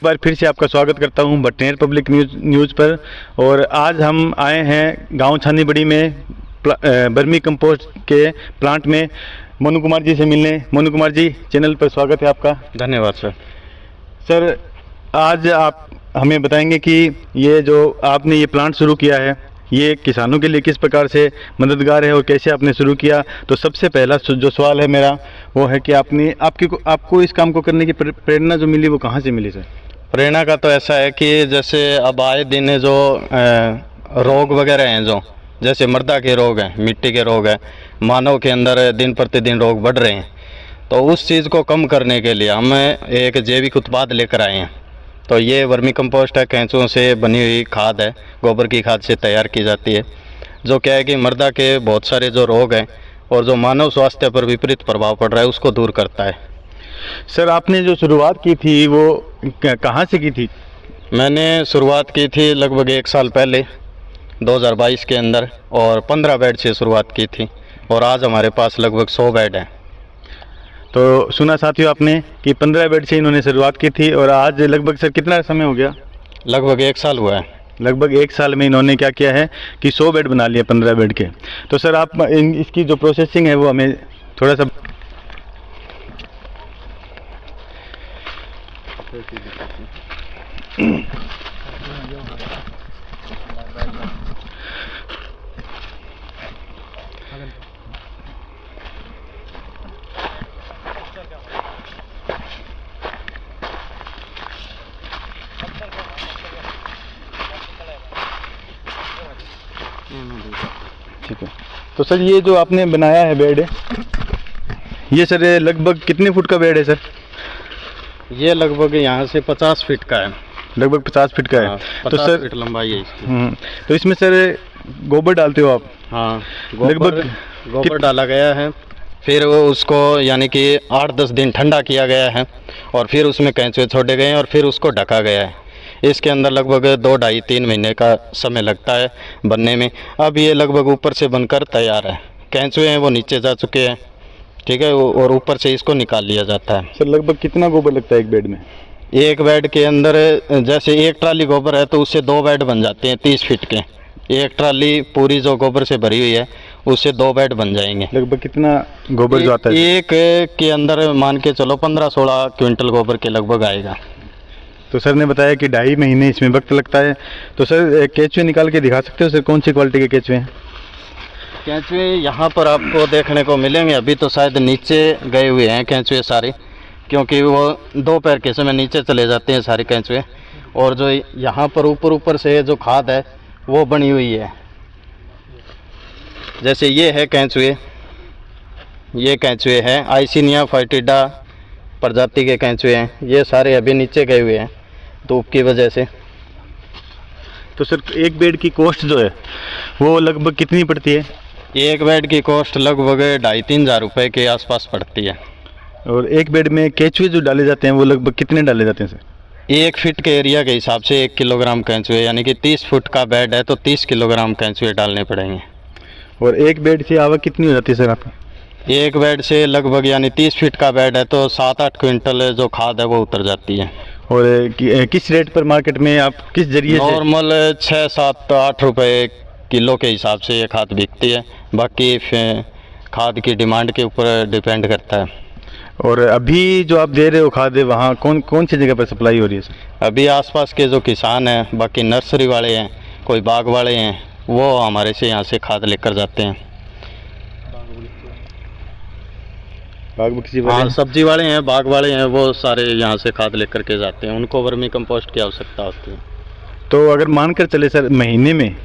एक बार फिर से आपका स्वागत करता हूं बटनेर पब्लिक न्यूज़ पर। और आज हम आए हैं गांव छानीबड़ी में बर्मी कंपोस्ट के प्लांट में मनु कुमार जी से मिलने। मनु कुमार जी, चैनल पर स्वागत है आपका। धन्यवाद सर। सर, आज आप हमें बताएंगे कि ये जो आपने ये प्लांट शुरू किया है ये किसानों के लिए किस प्रकार से मददगार है और कैसे आपने शुरू किया। तो सबसे पहला जो सवाल है मेरा वो है कि आपको इस काम को करने की प्रेरणा जो मिली वो कहाँ से मिली सर? प्रेरणा का तो ऐसा है कि जैसे अब आए दिन जो रोग वगैरह हैं, जो जैसे मृदा के रोग हैं, मिट्टी के रोग हैं, मानव के अंदर दिन प्रतिदिन रोग बढ़ रहे हैं, तो उस चीज़ को कम करने के लिए हम एक जैविक उत्पाद लेकर आए हैं। तो ये वर्मी कंपोस्ट है, केंचुओं से बनी हुई खाद है, गोबर की खाद से तैयार की जाती है, जो क्या है कि मृदा के बहुत सारे जो रोग हैं और जो मानव स्वास्थ्य पर विपरीत प्रभाव पड़ रहा है उसको दूर करता है। सर, आपने जो शुरुआत की थी वो कहाँ से की थी? मैंने शुरुआत की थी लगभग 1 साल पहले 2022 के अंदर, और 15 बेड से शुरुआत की थी, और आज हमारे पास लगभग 100 बेड हैं। तो सुना साथियों आपने कि 15 बेड से इन्होंने शुरुआत की थी और आज लगभग सर कितना समय हो गया? लगभग 1 साल हुआ है। लगभग 1 साल में इन्होंने क्या किया है कि 100 बेड बना लिए 15 बेड के। तो सर, आप इसकी जो प्रोसेसिंग है वो हमें थोड़ा सा ठीक है। तो सर, ये जो आपने बनाया है बेड, ये सर लगभग कितने फुट का बेड है सर? ये लगभग यहाँ से 50 फीट का है। लगभग 50 फीट का है। 50 तो फीट लंबाई है इसकी। तो इसमें सर गोबर डालते हो आप? हाँ, गोबर डाला गया है। फिर वो उसको यानी कि 8-10 दिन ठंडा किया गया है, और फिर उसमें केंचुए छोड़े गए हैं, और फिर उसको ढका गया है। इसके अंदर लगभग 2-2.5-3 महीने का समय लगता है बनने में। अब ये लगभग ऊपर से बनकर तैयार है। केंचुए हैं वो नीचे जा चुके हैं, ठीक है, और ऊपर से इसको निकाल लिया जाता है। सर, लगभग कितना गोबर लगता है एक बेड में? एक बेड के अंदर जैसे 1 ट्राली गोबर है तो उससे 2 बेड बन जाते हैं 30 फीट के। 1 ट्राली पूरी जो गोबर से भरी हुई है उससे 2 बेड बन जाएंगे। लगभग कितना गोबर जो आता है? एक के अंदर मान के चलो 15-16 क्विंटल गोबर के लगभग आएगा। तो सर ने बताया कि 2.5 महीने इसमें वक्त लगता है। तो सर, केंचुए निकाल के दिखा सकते हो सर, कौन सी क्वालिटी के केंचुए हैं? केंचुए यहाँ पर आपको देखने को मिलेंगे। अभी तो शायद नीचे गए हुए हैं केंचुए सारे, क्योंकि वो दोपहर के समय नीचे चले जाते हैं सारे केंचुए। और जो यहाँ पर ऊपर से जो खाद है वो बनी हुई है। जैसे ये है केंचुए, ये केंचुए हैं आइसिनिया फाइटिडा प्रजाति के केंचुए हैं। ये सारे अभी नीचे गए हुए हैं धूप की वजह से। तो सर, एक बेड की कॉस्ट जो है वो लगभग कितनी पड़ती है? एक बेड की कॉस्ट लगभग 2,500-3 हज़ार रुपये के आसपास पड़ती है। और एक बेड में केंचुए जो डाले जाते हैं वो लगभग कितने डाले जाते हैं सर? 1 फीट के एरिया के हिसाब से 1 किलोग्राम केंचुए, यानी कि 30 फुट का बेड है तो 30 किलोग्राम केंचुए डालने पड़ेंगे। और एक बेड से आवक कितनी हो जाती है सर आपकी? एक बेड से लगभग यानी 30 फीट का बेड है तो 7-8 क्विंटल जो खाद है वो उतर जाती है। और किस रेट पर मार्केट में आप किस जरिए से? नॉर्मल 6-7-8 रुपये किलो के हिसाब से ये खाद बिकती है। बाकी खाद की डिमांड के ऊपर डिपेंड करता है। और अभी जो आप दे रहे हो खाद, वहाँ कौन सी जगह पर सप्लाई हो रही है सर? अभी आसपास के जो किसान हैं, बाकी नर्सरी वाले हैं, कोई बाग वाले हैं, वो हमारे से यहाँ से खाद लेकर जाते हैं। हाँ, सब्जी वाले हैं, बाग वाले हैं, वो सारे यहाँ से खाद लेकर के जाते हैं। उनको वर्मी कंपोस्ट की आवश्यकता होती है। तो अगर मानकर चले सर, महीने में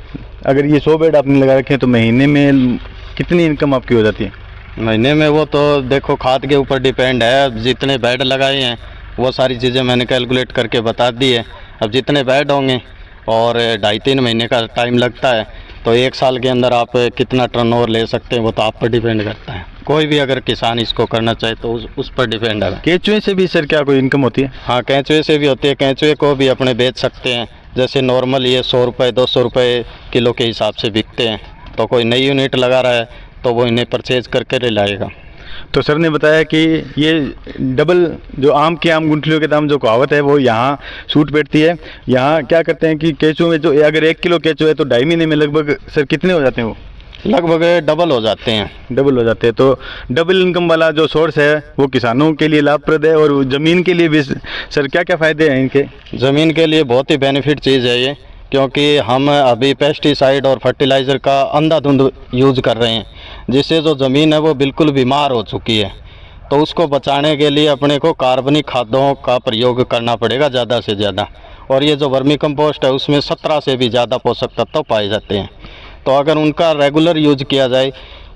अगर ये 100 बेड आपने लगा रखे हैं तो महीने में कितनी इनकम आपकी हो जाती है? महीने में वो तो देखो खाद के ऊपर डिपेंड है। अब जितने बेड लगाए हैं वो सारी चीज़ें मैंने कैलकुलेट करके बता दी है। अब जितने बेड होंगे और 2.5-3 महीने का टाइम लगता है, तो 1 साल के अंदर आप कितना टर्नओवर ले सकते हैं वो तो आप पर डिपेंड करता है। कोई भी अगर किसान इसको करना चाहे तो उस पर डिपेंड है। केंचुए से भी सर क्या कोई इनकम होती है? हाँ, केंचुए से भी होती है। केंचुए को भी अपने बेच सकते हैं। जैसे नॉर्मल ये 100 रुपये 200 रुपये किलो के हिसाब से बिकते हैं। तो कोई नई यूनिट लगा रहा है तो वो इन्हें परचेज करके ले लाएगा। तो सर ने बताया कि ये डबल जो आम गुंठलियों के दाम जो कहावत है वो यहाँ सूट बैठती है। यहाँ क्या करते हैं कि केंचुओं में जो अगर 1 किलो केंचुआ है तो 2.5 महीने में लगभग सर कितने हो जाते हैं? वो लगभग डबल हो जाते हैं। डबल हो जाते हैं। तो डबल इनकम वाला जो सोर्स है वो किसानों के लिए लाभप्रद है और ज़मीन के लिए भी सर क्या क्या फ़ायदे हैं इनके? ज़मीन के लिए बहुत ही बेनिफिट चीज़ है ये, क्योंकि हम अभी पेस्टिसाइड और फर्टिलाइज़र का अंधाधुंध यूज कर रहे हैं, जिससे जो ज़मीन है वो बिल्कुल बीमार हो चुकी है। तो उसको बचाने के लिए अपने को कार्बनिक खादों का प्रयोग करना पड़ेगा ज़्यादा से ज़्यादा। और ये जो वर्मी कंपोस्ट है उसमें 17 से भी ज़्यादा पोषक तत्व पाए जाते हैं। तो अगर उनका रेगुलर यूज किया जाए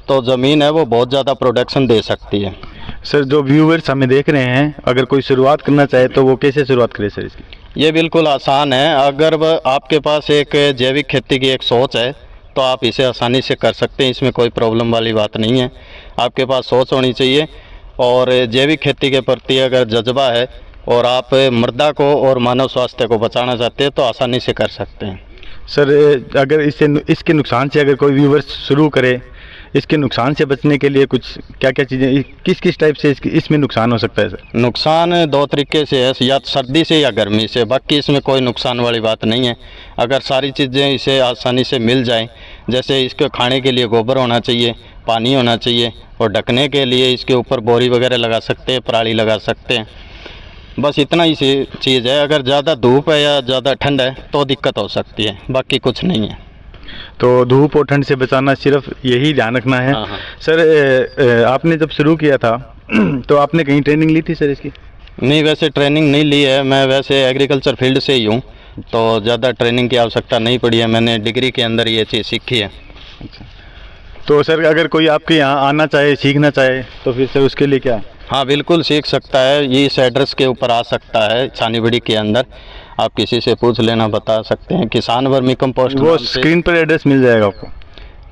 तो ज़मीन है वो बहुत ज़्यादा प्रोडक्शन दे सकती है। सर जो व्यूअर्स हमें देख रहे हैं, अगर कोई शुरुआत करना चाहे तो वो कैसे शुरुआत करे सर इसकी? ये बिल्कुल आसान है। अगर आपके पास एक जैविक खेती की एक सोच है तो आप इसे आसानी से कर सकते हैं, इसमें कोई प्रॉब्लम वाली बात नहीं है। आपके पास सोच होनी चाहिए और जैविक खेती के प्रति अगर जज्बा है और आप मृदा को और मानव स्वास्थ्य को बचाना चाहते हैं तो आसानी से कर सकते हैं। सर अगर इसके नुकसान से अगर कोई व्यूअर्स शुरू करे, इसके नुकसान से बचने के लिए कुछ क्या क्या चीज़ें किस टाइप से इसमें नुकसान हो सकता है सर? नुकसान 2 तरीके से है, या सर्दी से या गर्मी से, बाकी इसमें कोई नुकसान वाली बात नहीं है। अगर सारी चीज़ें इसे आसानी से मिल जाएं, जैसे इसके खाने के लिए गोबर होना चाहिए, पानी होना चाहिए और ढकने के लिए इसके ऊपर बोरी वगैरह लगा सकते हैं, पराली लगा सकते हैं, बस इतना ही चीज़ है। अगर ज़्यादा धूप है या ज़्यादा ठंड है तो दिक्कत हो सकती है, बाकी कुछ नहीं है। तो धूप और ठंड से बचाना सिर्फ यही ध्यान रखना है। हाँ। सर आपने जब शुरू किया था तो आपने कहीं ट्रेनिंग ली थी सर इसकी? नहीं, वैसे ट्रेनिंग नहीं ली है, मैं वैसे एग्रीकल्चर फील्ड से ही हूँ, तो ज़्यादा ट्रेनिंग की आवश्यकता नहीं पड़ी है, मैंने डिग्री के अंदर ये चीज़ सीखी है। अच्छा, तो सर अगर कोई आपके यहाँ आना चाहे, सीखना चाहे तो फिर सर उसके लिए क्या? हाँ बिल्कुल सीख सकता है, ये इस एड्रेस के ऊपर आ सकता है छानीबड़ी के अंदर, आप किसी से पूछ लेना, बता सकते हैं। किसान वर्मी कंपोस्ट, वो स्क्रीन पर एड्रेस मिल जाएगा आपको।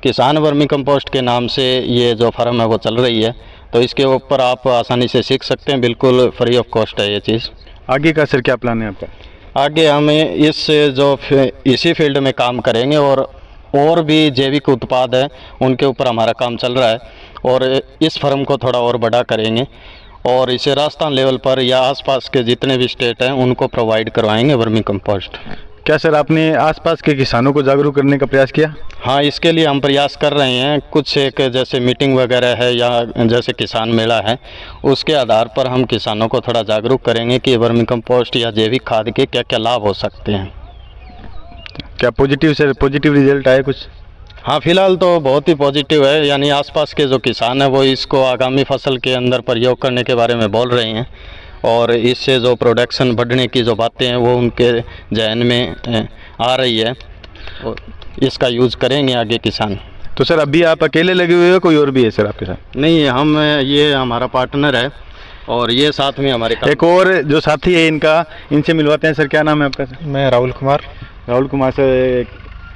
किसान वर्मी कंपोस्ट के नाम से ये जो फर्म है वो चल रही है, तो इसके ऊपर आप आसानी से सीख सकते हैं, बिल्कुल फ्री ऑफ कॉस्ट है ये चीज़। आगे का सर क्या प्लान है आपका? आगे हम इसी फील्ड में काम करेंगे और भी जैविक उत्पाद है उनके ऊपर हमारा काम चल रहा है और इस फर्म को थोड़ा और बड़ा करेंगे और इसे राजस्थान लेवल पर या आसपास के जितने भी स्टेट हैं उनको प्रोवाइड करवाएंगे वर्मी कंपोस्ट। क्या सर आपने आसपास के किसानों को जागरूक करने का प्रयास किया? हाँ, इसके लिए हम प्रयास कर रहे हैं। कुछ एक जैसे मीटिंग वगैरह है या जैसे किसान मेला है, उसके आधार पर हम किसानों को थोड़ा जागरूक करेंगे कि वर्मी कंपोस्ट या जैविक खाद के क्या क्या लाभ हो सकते हैं। क्या पॉजिटिव रिजल्ट आए कुछ? हाँ, फिलहाल तो बहुत ही पॉजिटिव है, यानी आसपास के जो किसान हैं वो इसको आगामी फसल के अंदर प्रयोग करने के बारे में बोल रहे हैं और इससे जो प्रोडक्शन बढ़ने की जो बातें हैं वो उनके जहन में आ रही है और इसका यूज़ करेंगे आगे किसान। तो सर अभी आप अकेले लगे हुए हो, कोई और भी है सर आपके साथ? नहीं, ये हमारा पार्टनर है और ये साथ में हमारे एक और जो साथी है इनसे मिलवाते हैं। सर क्या नाम है आपका? सर मैं राहुल कुमार सर,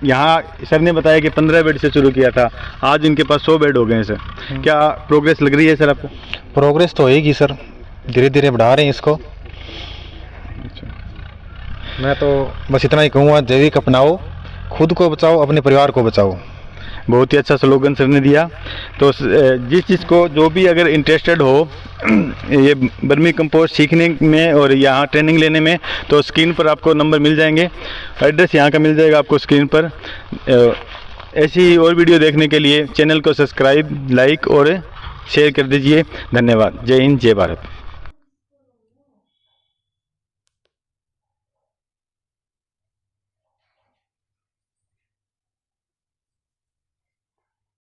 यहाँ सर ने बताया कि 15 बेड से शुरू किया था, आज इनके पास 100 बेड हो गए हैं सर। क्या प्रोग्रेस लग रही है सर आपको? प्रोग्रेस तो होएगी सर, धीरे धीरे बढ़ा रहे हैं इसको। मैं तो बस इतना ही कहूँगा, जैविक अपनाओ, खुद को बचाओ, अपने परिवार को बचाओ। बहुत ही अच्छा स्लोगन सर ने दिया। तो जिस चीज़ को जो भी अगर इंटरेस्टेड हो ये वर्मी कंपोस्ट सीखने में और यहाँ ट्रेनिंग लेने में, तो स्क्रीन पर आपको नंबर मिल जाएंगे, एड्रेस यहाँ का मिल जाएगा आपको स्क्रीन पर। ऐसी और वीडियो देखने के लिए चैनल को सब्सक्राइब, लाइक और शेयर कर दीजिए। धन्यवाद। जय हिंद, जय भारत।